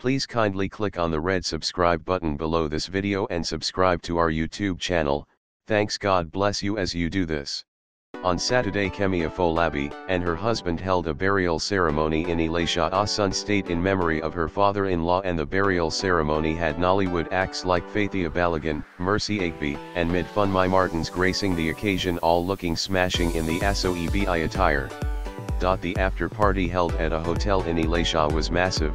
Please kindly click on the red subscribe button below this video and subscribe to our YouTube channel. Thanks, God bless you as you do this. On Saturday, Kemi Afolabi and her husband held a burial ceremony in Ilesha, Osun State in memory of her father-in-law, and the burial ceremony had Nollywood acts like Faithia Balogun, Mercy Aigbe, and Mide Funmi Martins gracing the occasion, all looking smashing in the Aso-Ebi attire. The after party held at a hotel in Ilesha was massive.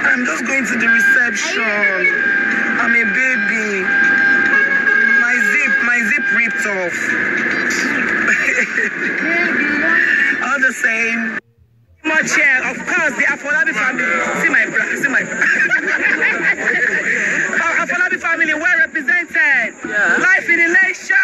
I'm just going to the reception. I'm a baby. My zip ripped off. All the same. Much here, of course, the Afolabi family. See my Afolabi family well represented. Yeah. Life in election.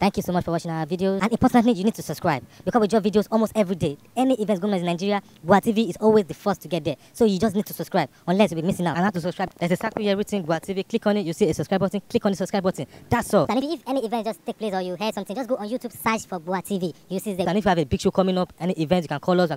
Thank you so much for watching our videos, and importantly, you need to subscribe because we drop videos almost every day. Any events going on in Nigeria, Gua TV is always the first to get there, so you just need to subscribe, unless you'll be missing out. And how to subscribe? There's a circle here written Gua TV. Click on it, you see a subscribe button. Click on the subscribe button. That's all. And if any event just take place or you heard something, just go on YouTube, search for Gua TV. You see the. And if you have a big show coming up, any event, you can call us.